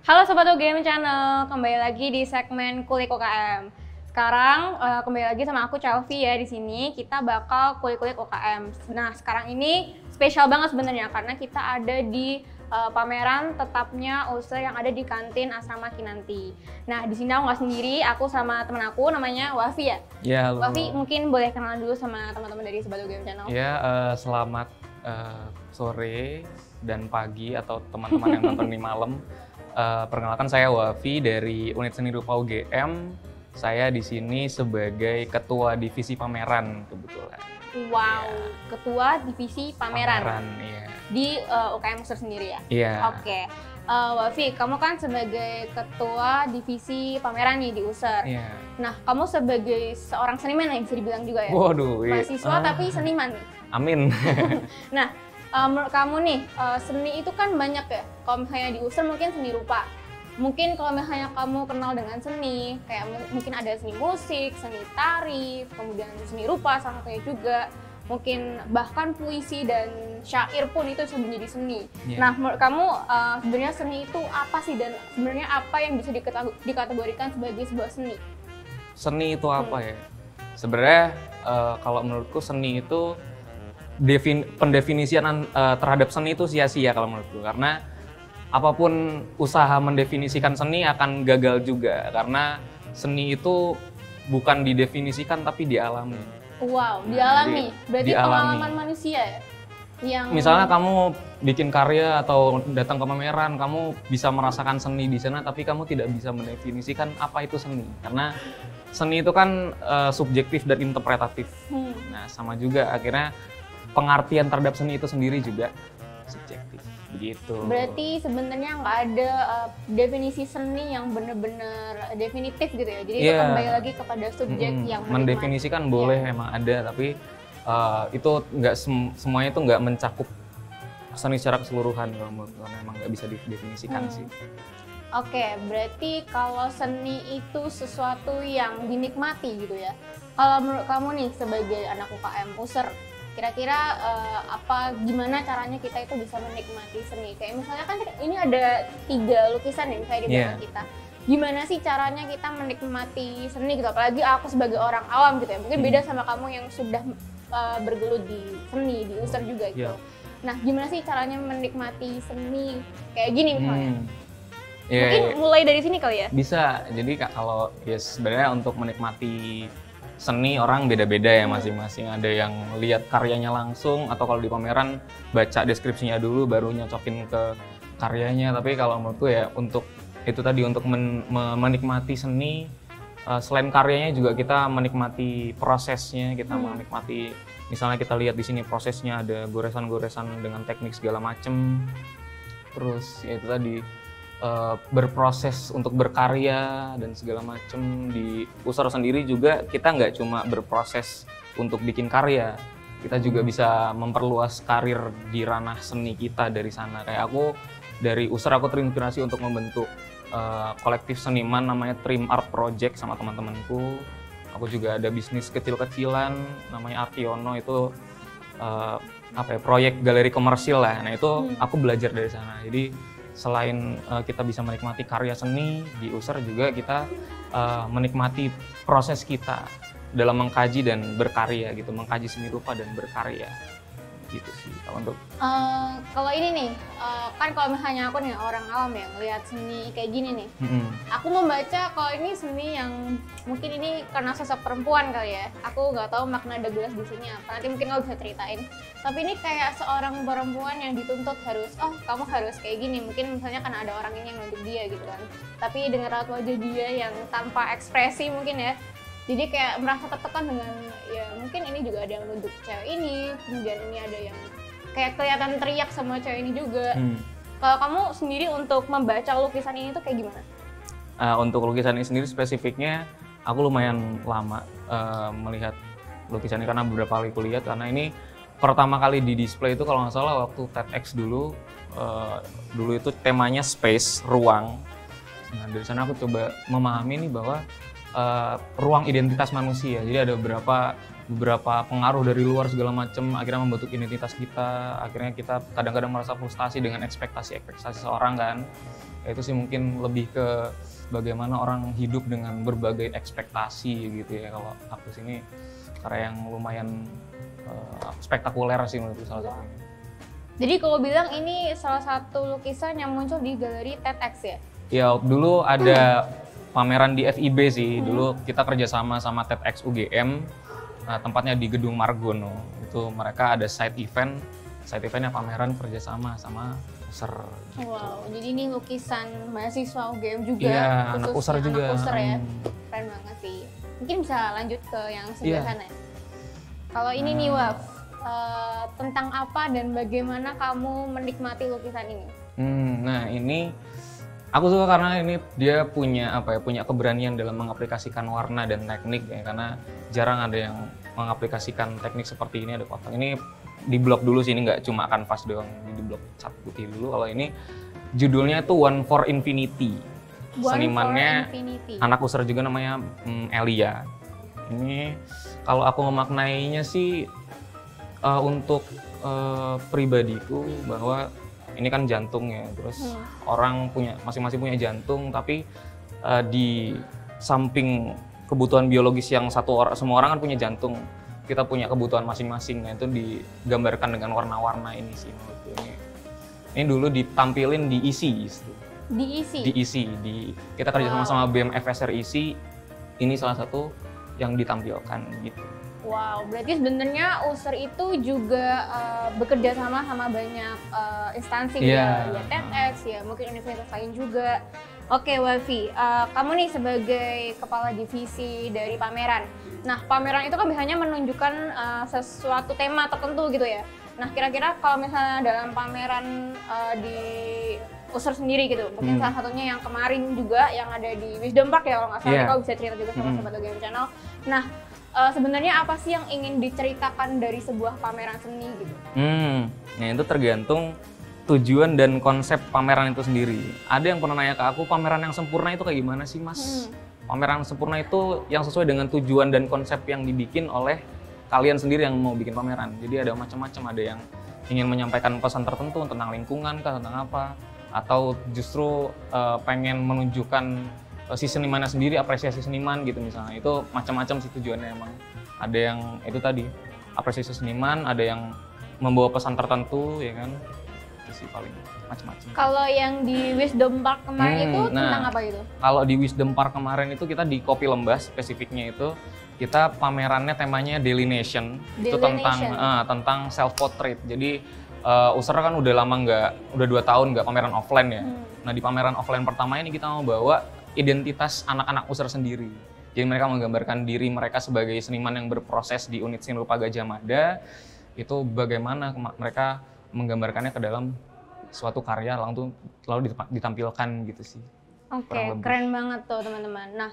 Halo Sobat UGM Channel, kembali lagi di segmen Kulik UKM. Sekarang kembali lagi sama aku Chelvi ya di sini. Kita bakal kulik-kulik UKM. Nah sekarang ini spesial banget sebenarnya karena kita ada di pameran tetapnya USER yang ada di kantin Asrama Kinanti. Nah di sini aku nggak sendiri, aku sama teman aku namanya Wafi ya. Ya, halo. Wafi mungkin boleh kenalan dulu sama teman-teman dari Sobat UGM Channel. Ya, selamat sore dan pagi atau teman-teman yang nonton di malam. Perkenalkan saya Wafi dari Unit Seni Rupa UGM. Saya di sini sebagai ketua divisi pameran kebetulan. Wow, Ya. ketua divisi pameran. Iya. Di UKM USER sendiri ya? Iya. Oke. Wafi, kamu kan sebagai ketua divisi pameran nih di USER. Iya. Nah, kamu sebagai seorang seniman yang bisa dibilang juga ya? Waduh. Mahasiswa tapi seniman nih. Amin. Nah, menurut kamu nih, seni itu kan banyak ya. Kalau misalnya di USER mungkin seni rupa. Mungkin kalau misalnya kamu kenal dengan seni, kayak mungkin ada seni musik, seni tari, kemudian seni rupa salah satunya juga. Mungkin bahkan puisi dan syair pun itu bisa menjadi seni. Yeah. Nah, menurut kamu sebenarnya seni itu apa sih dan sebenarnya apa yang bisa dikategorikan sebagai sebuah seni? Seni itu apa ya? Sebenarnya kalau menurutku seni itu pendefinisian terhadap seni itu sia-sia kalau menurutku, karena apapun usaha mendefinisikan seni akan gagal juga, karena seni itu bukan didefinisikan tapi dialami. Wow, dialami. Berarti dialami. pengalaman manusia ya? Yang... Misalnya kamu bikin karya atau datang ke pameran, kamu bisa merasakan seni di sana, tapi kamu tidak bisa mendefinisikan apa itu seni, karena seni itu kan subjektif dan interpretatif. Nah, sama juga akhirnya pengertian terhadap seni itu sendiri juga subjektif, begitu. Berarti sebenarnya nggak ada definisi seni yang benar-benar definitif gitu ya. Jadi itu kembali lagi kepada subjek yang mendefinisikan boleh emang ada, tapi itu nggak semuanya itu nggak mencakup seni secara keseluruhan kalau menurut memang nggak bisa didefinisikan sih. Oke, berarti kalau seni itu sesuatu yang dinikmati gitu ya. Kalau menurut kamu nih sebagai anak UKM USER, kira-kira gimana caranya kita itu bisa menikmati seni? Kayak misalnya kan ini ada 3 lukisan ya misalnya di belakang kita. Gimana sih caranya kita menikmati seni gitu? Apalagi aku sebagai orang awam gitu ya. Mungkin beda sama kamu yang sudah bergelut di seni, di USER juga gitu. Nah, gimana sih caranya menikmati seni kayak gini misalnya? Mungkin mulai dari sini kali ya? Bisa. Jadi kalau sebenarnya untuk menikmati seni orang beda-beda ya masing-masing. Ada yang lihat karyanya langsung, atau kalau di pameran baca deskripsinya dulu baru nyocokin ke karyanya. Tapi kalau menurutku ya untuk itu tadi, untuk menikmati seni, selain karyanya juga kita menikmati prosesnya. Kita menikmati, misalnya kita lihat di sini prosesnya ada goresan-goresan dengan teknik segala macem. Terus ya itu tadi berproses untuk berkarya dan segala macem. Di USER sendiri juga kita nggak cuma berproses untuk bikin karya, kita juga bisa memperluas karir di ranah seni kita dari sana. Kayak aku dari USER aku terinspirasi untuk membentuk kolektif seniman namanya Trim Art Project sama teman-temanku. Aku juga ada bisnis kecil-kecilan namanya Artiono, itu proyek galeri komersil lah. Nah itu aku belajar dari sana. Jadi selain kita bisa menikmati karya seni di USER, juga kita menikmati proses kita dalam mengkaji dan berkarya gitu, mengkaji seni rupa dan berkarya gitu sih kalau untuk. Kalau ini nih, kan kalau misalnya aku nih orang awam ya ngelihat seni kayak gini nih, aku membaca kalau ini seni yang mungkin ini karena sosok perempuan kali ya, aku nggak tahu makna The Glass di sini apa, nanti mungkin kamu bisa ceritain. Tapi ini kayak seorang perempuan yang dituntut harus, kamu harus kayak gini, mungkin misalnya karena ada orang ini yang nuntut dia gitu kan, tapi dengan raut wajah dia yang tanpa ekspresi mungkin ya, jadi kayak merasa tertekan dengan, ya mungkin ini juga ada yang nuntut cewek ini, kemudian ini ada yang kayak kelihatan teriak sama cewek ini juga. Kalau kamu sendiri untuk membaca lukisan ini tuh kayak gimana? Untuk lukisan ini sendiri spesifiknya, aku lumayan lama melihat lukisan ini karena beberapa kali kulihat, karena ini pertama kali di display itu kalau nggak salah waktu TEDx dulu. Dulu itu temanya space, ruang. Nah dari sana aku coba memahami nih bahwa ruang identitas manusia. Jadi ada beberapa pengaruh dari luar segala macam akhirnya membentuk identitas kita. Akhirnya kita kadang-kadang merasa frustasi dengan ekspektasi seorang kan. Itu sih mungkin lebih ke bagaimana orang hidup dengan berbagai ekspektasi gitu ya. Kalau aku sini karya yang lumayan spektakuler sih menurutku salah satunya. Jadi kalau bilang ini salah satu lukisan yang muncul di galeri TEDx ya? Ya dulu ada pameran di FIB sih, dulu kita kerjasama sama TEDx UGM, tempatnya di Gedung Margono. Itu mereka ada side eventnya pameran kerjasama sama USER. Gitu. Wow, jadi ini lukisan mahasiswa UGM juga, iya, anak USER juga. Anak USER ya, keren banget sih. Mungkin bisa lanjut ke yang sebelah sana ya? Kalau ini nih Waf, tentang apa dan bagaimana kamu menikmati lukisan ini? Nah ini aku suka karena ini dia punya punya keberanian dalam mengaplikasikan warna dan teknik ya, karena jarang ada yang mengaplikasikan teknik seperti ini. Ada kotak ini di blok dulu sih, ini nggak cuma kanvas doang, ini di blok cat putih dulu. Kalau ini judulnya itu One for Infinity. Senimannya anak USER juga namanya Elia. Ini kalau aku memaknainya sih untuk pribadiku bahwa ini kan jantung ya, terus orang masing-masing punya jantung, tapi di samping kebutuhan biologis yang semua orang kan punya jantung, kita punya kebutuhan masing-masing, nah itu digambarkan dengan warna-warna ini sih menurutku. Ini dulu ditampilin di ISI. Kita kerja sama BEM FSR ISI, ini salah satu yang ditampilkan gitu. Wow, berarti sebenarnya USER itu juga bekerja sama banyak instansi ya TEDx ya, mungkin universitas lain juga. Oke Wafi, kamu nih sebagai kepala divisi dari pameran. Nah, pameran itu kan biasanya menunjukkan sesuatu tema tertentu gitu ya. Nah, kira-kira kalau misalnya dalam pameran di USER sendiri gitu, mungkin salah satunya yang kemarin juga yang ada di Wisdom Park ya kalau nggak salah, kau bisa cerita juga sama Sobat UGM Channel. Nah, sebenarnya apa sih yang ingin diceritakan dari sebuah pameran seni gitu? Nah itu tergantung tujuan dan konsep pameran itu sendiri. Ada yang pernah nanya ke aku, pameran yang sempurna itu kayak gimana sih Mas? Pameran sempurna itu yang sesuai dengan tujuan dan konsep yang dibikin oleh kalian sendiri yang mau bikin pameran. Jadi ada macam-macam, ada yang ingin menyampaikan pesan tertentu tentang lingkungan kah, tentang apa, atau justru pengen menunjukkan si senimannya sendiri, apresiasi seniman gitu misalnya. Itu macam-macam sih tujuannya emang. Ada yang itu tadi, apresiasi seniman, ada yang membawa pesan tertentu ya kan. Itu sih paling macam-macam. Kalau yang di Wisdom Park kemarin itu tentang apa gitu? Kalau di Wisdom Park kemarin itu kita di Kopi Lembah spesifiknya itu kita pamerannya temanya Delineation. Itu tentang self portrait. Jadi USER kan udah lama udah 2 tahun nggak pameran offline ya. Nah di pameran offline pertama ini kita mau bawa identitas anak-anak USER sendiri. Jadi mereka menggambarkan diri mereka sebagai seniman yang berproses di unit seni rupa Gajah Mada. Itu bagaimana mereka menggambarkannya ke dalam suatu karya lalu ditampilkan gitu sih. Oke, keren banget tuh teman-teman. Nah,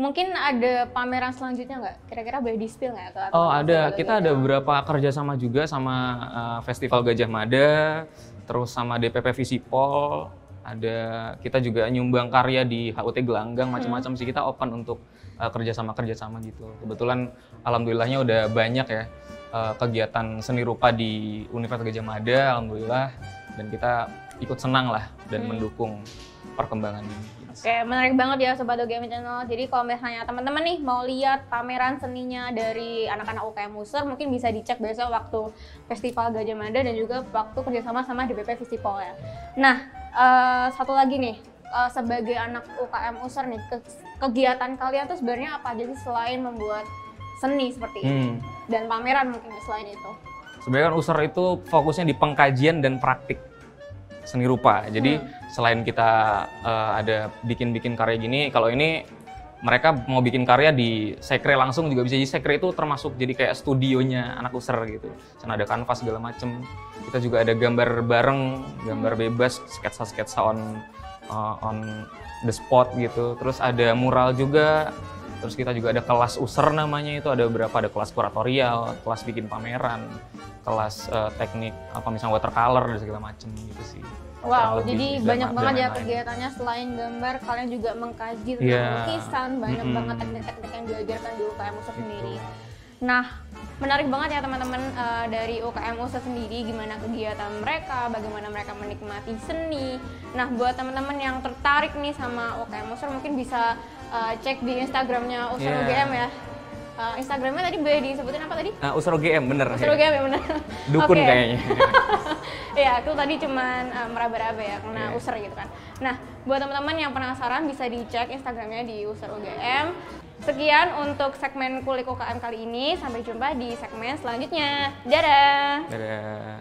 mungkin ada pameran selanjutnya nggak? Kira-kira boleh di-spill nggak? Oh ada, kita ada beberapa kerjasama juga sama Festival Gajah Mada, terus sama DPP Visipol. Kita juga nyumbang karya di HUT Gelanggang, macam-macam sih, kita open untuk kerjasama gitu. Kebetulan alhamdulillahnya udah banyak ya kegiatan seni rupa di Universitas Gajah Mada, alhamdulillah, dan kita ikut senang lah dan mendukung perkembangan ini. Oke, menarik banget ya Sobat UGM Channel. Jadi kalau misalnya teman-teman nih mau lihat pameran seninya dari anak-anak UKM USER, mungkin bisa dicek besok waktu Festival Gajah Mada dan juga waktu kerjasama sama DPP Visipol ya. Nah, satu lagi nih, sebagai anak UKM USER nih, kegiatan kalian tuh sebenarnya apa aja sih selain membuat seni seperti ini? Dan pameran mungkin selain itu? Sebenarnya kan USER itu fokusnya di pengkajian dan praktik seni rupa. Jadi selain kita ada bikin karya gini, kalau ini mereka mau bikin karya di sekre langsung juga bisa. Jadi sekre itu termasuk jadi kayak studionya anak USER gitu. Sana ada kanvas segala macem. Kita juga ada gambar bareng, gambar bebas, sketsa-sketsa on the spot gitu. Terus ada mural juga. Terus kita juga ada kelas user namanya, itu ada beberapa, ada kelas kuratorial, kelas bikin pameran, kelas teknik apa misalnya watercolor dan segala macem gitu sih. Wow, jadi banyak banget ya kegiatannya. Selain gambar, kalian juga mengkaji tentang lukisan, banyak banget teknik-teknik yang diajarkan di UKM USER sendiri. Nah, menarik banget ya teman-teman, dari UKM USER sendiri, gimana kegiatan mereka, bagaimana mereka menikmati seni. Nah, buat teman-teman yang tertarik nih sama UKM USER, mungkin bisa cek di Instagramnya USER UGM ya. Instagramnya tadi boleh disebutin apa tadi? USER UGM, bener. USER UGM ya, bener. Dukun kayaknya. Ya, aku tadi cuman meraba-raba ya, karena USER gitu kan. Nah, buat teman-teman yang penasaran bisa dicek Instagramnya di USER UGM. Sekian untuk segmen Kulik UKM kali ini, sampai jumpa di segmen selanjutnya. Dadah! Dadah!